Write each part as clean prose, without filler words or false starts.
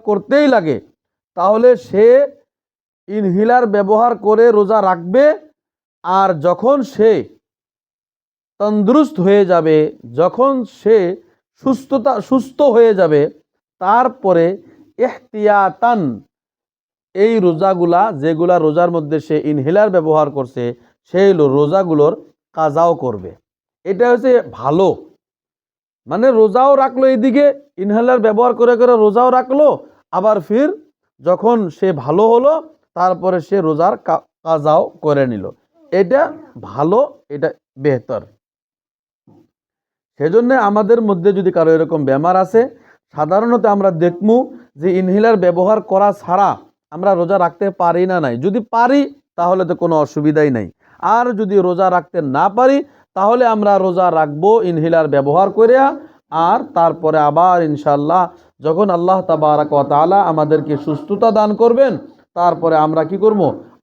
করতেই লাগে, তাহলে সে ইনহেলার ব্যবহার করে রোজা রাখবে। আর যখন সে তন্দুরুস্ত হয়ে যাবে, যখন সে সুস্থ হয়ে যাবে, তারপরে ইহতিয়াতান এই রোজাগুলা, যেগুলা রোজার মধ্যে সে ইনহেলার ব্যবহার করছে, সেই রোজাগুলোর কাজাও করবে। এটা হচ্ছে ভালো, মানে রোজাও রাখলো, এদিকে ইনহেলার ব্যবহার করে করে রোজাও রাখলো, আবার ফির যখন সে ভালো হলো তারপরে সে রোজার কাজাও করে নিল। এটা ভালো, এটা বেহতর। সেজন্য আমাদের মধ্যে যদি কারো এরকম বেমার আছে, সাধারণত আমরা দেখমু যে ইনহেলার ব্যবহার করা ছাড়া আমরা রোজা রাখতে পারি না। নাই যদি পারি তাহলে তো কোনো অসুবিধাই নাই। আর যদি রোজা রাখতে না পারি তাহলে আমরা রোজা রাখবো ইনহেলার ব্যবহার করে। আর তারপরে আবার ইনশাআল্লাহ যখন আল্লাহ তাবারাক ওয়া তাআলা আমাদেরকে সুস্থতা দান করবেন, তারপরে আমরা কি করব,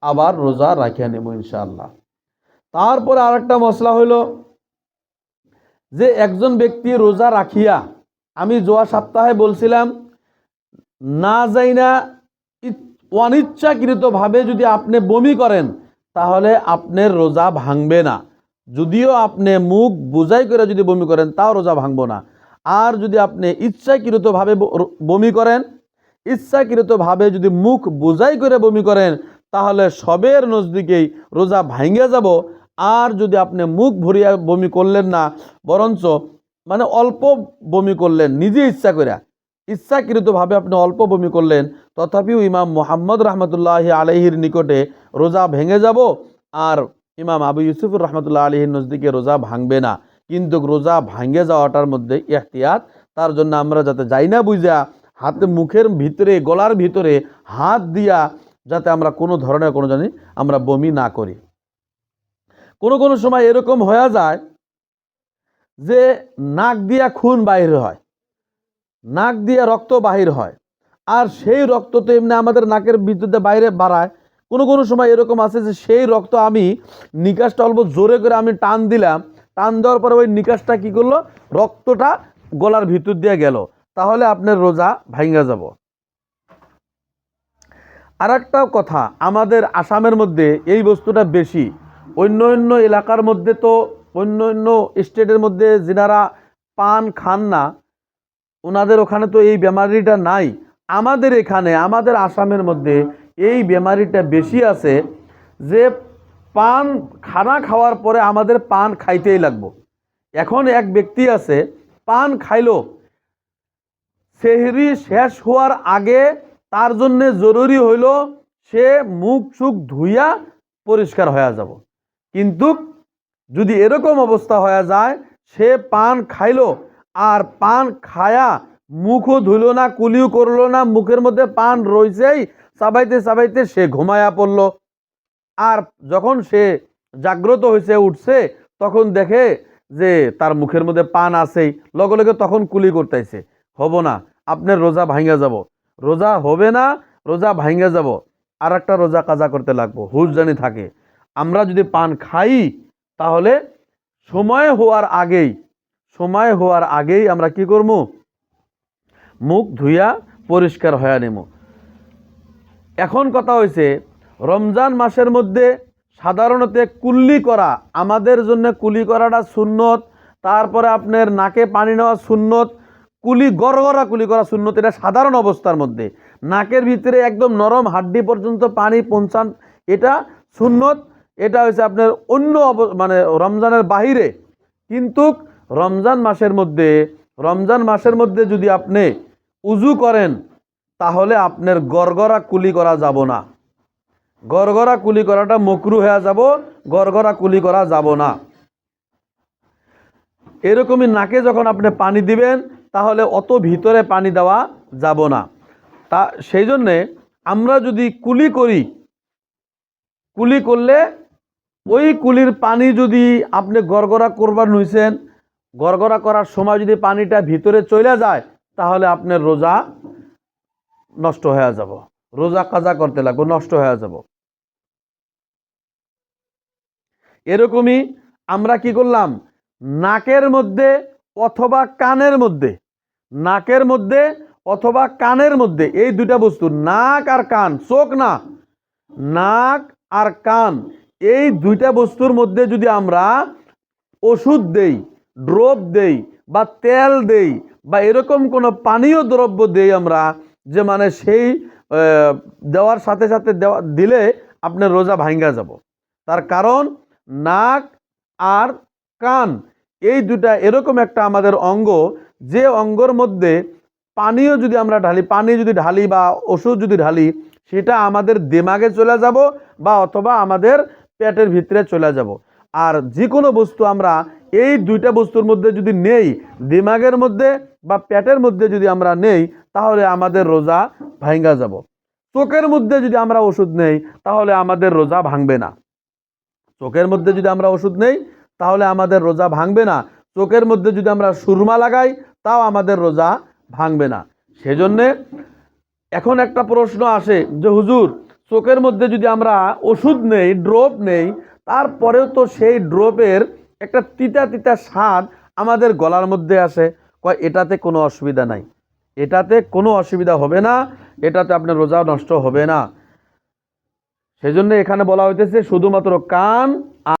আবার রোজা রাখিয়া নেব ইনশাআল্লাহ। তারপরে আরেকটা মশলা হলো যে একজন ব্যক্তি রোজা রাখিয়া, আমি যাওয়া সপ্তাহে বলছিলাম, না যাইনা অনিচ্ছাকৃতভাবে যদি আপনি বমি করেন তাহলে আপনার রোজা ভাঙবে না। যদিও আপনি মুখ বুঝাই করে যদি বমি করেন তাও রোজা ভাঙবো না। আর যদি আপনি ইচ্ছাকৃতভাবে বমি করেন, ইচ্ছাকৃতভাবে যদি মুখ বুঝাই করে বমি করেন, তাহলে সবের নজদিকেই রোজা ভাঙে যাব। আর যদি আপনি মুখ ভরিয়া বমি করলেন না, বরঞ্চ মানে অল্প বমি করলেন, নিজে ইচ্ছা করে ইচ্ছাকৃতভাবে আপনি অল্প বমি করলেন, তথাপিও ইমাম মুহাম্মদ রহমতুল্লাহ আলাইহির নিকটে রোজা ভেঙে যাব। আর ইমাম আবু ইউসুফুর রহমতুল্লাহ আলাইহির নজদিকে রোজা ভাঙবে না। কিন্তু রোজা ভাঙে যাওয়াটার মধ্যে ইহতিয়াত, তার জন্য আমরা যাতে যাই না বুঝা হাতে মুখের ভিতরে, গলার ভিতরে হাত দিয়া যাতে আমরা কোনো ধরনের কোনো জানি আমরা বমি না করি। কোনো সময় এরকম হয়ে যায় যে নাক দিয়া খুন বাহির হয়, নাক দিয়ে রক্ত বাহির হয়, আর সেই রক্ত তো এমনি আমাদের নাকের ভিতরে বাইরে বাড়ায়। কোনো সময় এরকম আছে যে সেই রক্ত আমি নিকাশটা অল্প জোরে করে আমি টান দিলাম, টান দেওয়ার পরে ওই নিকাশটা কি করলো, রক্তটা গলার ভিতর দিয়ে গেল, তাহলে আপনার রোজা ভাঙা যাব। আর একটা কথা, আমাদের আসামের মধ্যে এই বস্তুটা বেশি, অন্য এলাকার মধ্যে তো, অন্য স্টেটের মধ্যে যিনারা পান খান না ওনাদের ওখানে তো এই বেমারিটা নাই। আমাদের এখানে, আমাদের আসামের মধ্যে এই বেমারিটা বেশি আছে যে পান খানা খাওয়ার পরে আমাদের পান খাইতেই লাগবো। এখন এক ব্যক্তি আছে, পান খাইলো, সেহরি শেষ হওয়ার আগে তার জন্য জরুরি হইল সে মুখ চুখ ধুইয়া পরিষ্কার হয়ে যাব। কিন্তু যদি এরকম অবস্থা হয়ে যায়, সে পান খাইলো আর পান খায়া মুখও ধুইল না, কুলিও করলো না, মুখের মধ্যে পান রইছেই, চাবাইতে চাবাইতে সে ঘুমায়া পড়লো। আর যখন সে জাগ্রত হয়েছে, উঠছে, তখন দেখে যে তার মুখের মধ্যে পান আছেই, লগে লগে তখন কুলি করতেছে। হব না, আপনার রোজা ভাঙা যাব, রোজা হবে না, রোজা ভাঙা যাব। আর একটা রোজা কাজা করতে লাগবো, হুশ জানি থাকে। আমরা যদি পান খাই তাহলে সময় হওয়ার আগেই আমরা কি করবো, মুখ ধুইয়া পরিষ্কার হয়ে নেব। এখন কথা হয়েছে, রমজান মাসের মধ্যে সাধারণত কুল্লি করা, আমাদের জন্য কুলি করাটা সুন্নত। তারপরে আপনার নাকে পানি নেওয়া সুন্নত, গড়গড়া কুলি করা সুন্নত। এটা সাধারণ অবস্থার মধ্যে নাকের ভিতরে একদম নরম হাড্ডি পর্যন্ত পানি পৌঁছান, এটা সুন্নত। এটা হচ্ছে আপনার অন্য মানে রমজানের বাহিরে। কিন্তু রমজান মাসের মধ্যে যদি আপনি উজু করেন তাহলে আপনার গড়গড়া কুলি করা যাব না। গড়গড়া কুলি করাটা মকরু হয়ে যাব, গড়গড়া কুলি করা যাব না। এরকমই নাকে যখন আপনি পানি দিবেন তাহলে অত ভিতরে পানি দেওয়া যাব না। তা সেই জন্যে আমরা যদি কুলি করি, কুলি করলে ওই কুলির পানি যদি আপনি গড়গড়া করবার হইছেন, গড়গড়া করার সময় যদি পানিটা ভিতরে চলে যায় তাহলে আপনার রোজা নষ্ট হয়ে যাব, রোজা কাজা করতে লাগবে, নষ্ট হয়ে যাব। এরকমই আমরা কি করলাম, নাকের মধ্যে অথবা কানের মধ্যে অথবা কানের মধ্যে, এই দুইটা বস্তু, নাক আর কান, চোখ না, নাক আর কান, এই দুইটা বস্তুর মধ্যে যদি আমরা ওষুধ দেই, ড্রপ দেই, বা তেল দেই, বা এরকম কোনো পানীয় দ্রব্য দেই আমরা, যে মানে সেই দেওয়ার সাথে সাথে দিলে আপনার রোজা ভাঙ্গা যাব। তার কারণ নাক আর কান এই দুটা এরকম একটা আমাদের অঙ্গ, যে অঙ্গর মধ্যে পানীয় যদি আমরা ঢালি, পানি যদি ঢালি বা ওষুধ যদি ঢালি, সেটা আমাদের দিমাগে চলে যাব বা অথবা আমাদের পেটের ভিতরে চলে যাব। আর যে কোনো বস্তু আমরা এই দুইটা বস্তুর মধ্যে যদি নেই, দিমাগের মধ্যে বা পেটের মধ্যে যদি আমরা নেই, তাহলে আমাদের রোজা ভাঙ্গা যাব। চোখের মধ্যে যদি আমরা ওষুধ নেই, তাহলে আমাদের রোজা ভাঙবে না। চোখের মধ্যে যদি আমরা ওষুধ নেই, তাহলে আমাদের রোজা ভাঙবে না। চোখের মধ্যে যদি আমরা সুরমা লাগাই, তাও আমাদের রোজা ভাঙবে না। সেজন্যে এখন একটা প্রশ্ন আসে যে হুজুর, চোখের মধ্যে যদি আমরা ওষুধ নেই, ড্রপ নেই, তারপরেও তো সেই ড্রপের একটা তিতা তিতা স্বাদ আমাদের গলার মধ্যে আসে। কয় এটাতে কোনো অসুবিধা নাই, এটাতে কোনো অসুবিধা হবে না, এটাতে আপনার রোজা নষ্ট হবে না। সেজন্য এখানে বলা হইতেছে শুধুমাত্র কান